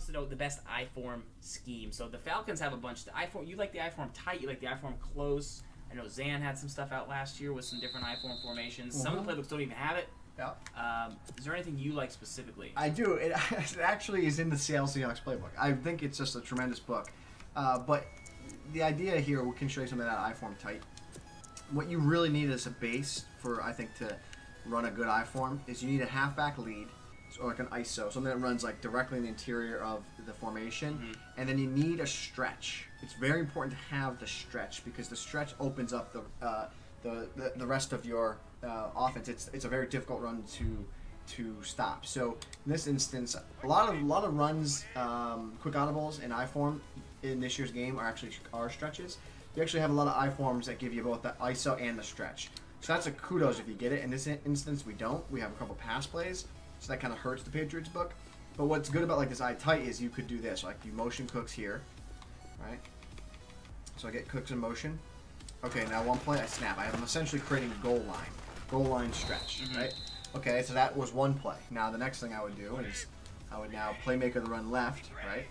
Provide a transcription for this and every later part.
wants to know the best I-form scheme. So the Falcons have a bunch. You like the I-form tight. You like the I-form close. I know Zan had some stuff out last year with some different I-form formations. Some of the playbooks don't even have it. Yeah. Is there anything you like specifically? I do. It actually is in the Seattle Seahawks playbook. I think it's just a tremendous book. But the idea here, we can show you some of that I-form tight. What you really need as a base for, I think, to run a good I-form is you need a halfback lead, or like an ISO, something that runs like directly in the interior of the formation, and then you need a stretch. It's very important to have the stretch because the stretch opens up the rest of your offense. It's a very difficult run to stop. So in this instance, a lot of runs, quick audibles and I-form in this year's game are stretches. You actually have a lot of I-forms that give you both the ISO and the stretch. So that's a kudos if you get it. In this instance, we don't. We have a couple pass plays, so that kind of hurts the Patriots book. But what's good about like this I tight is you could do this, like you motion Cooks here, right? So I get Cooks in motion. Okay, now one play I snap. I'm essentially creating goal line stretch, right? Okay, so that was one play. Now the next thing I would do is I would now playmaker the run left, right?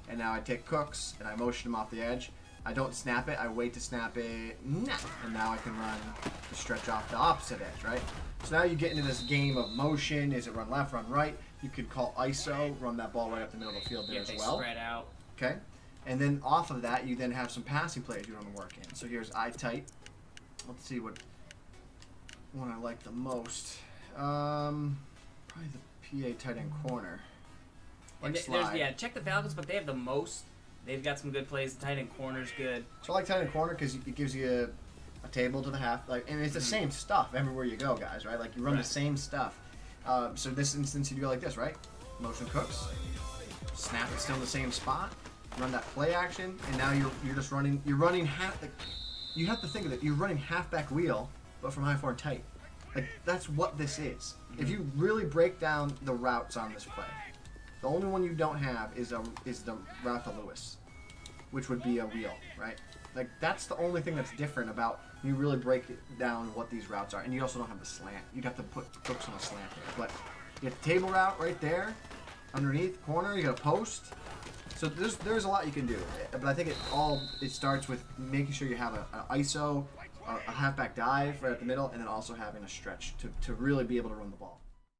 And now I take Cooks and I motion him off the edge. I don't snap it. I wait to snap it. Nah. And now I can run the stretch off the opposite edge, right? So now you get into this game of motion. Is it run left, run right? You could call ISO, run that ball right up the middle of the field there as well. Spread out. Okay. And then off of that, you then have some passing plays you want to work in. So here's I tight. Let's see what one I like the most. Probably the PA tight end corner. Like check the Falcons, but they have the most. They've got some good plays. The tight end corner's good. So I like tight end corner because it gives you a table to the half, and it's the same stuff everywhere you go, guys. Right? Like you run the same stuff. So this instance, you go like this, right? Motion Cooks, snap it still in the same spot, run that play action, and now you're just running. You're running half. You have to think of it. You're running halfback wheel, but from I-form tight. Like that's what this is. If you really break down the routes on this play, the only one you don't have is the route to Lewis, which would be a wheel, right? Like that's the only thing that's different about when you really break it down what these routes are. And you also don't have the slant. You'd have to put Cooks on a slant there. But you get the table route right there, underneath corner. You got a post. So there's a lot you can do. But I think it starts with making sure you have an ISO, a halfback dive right at the middle, and then also having a stretch to really be able to run the ball.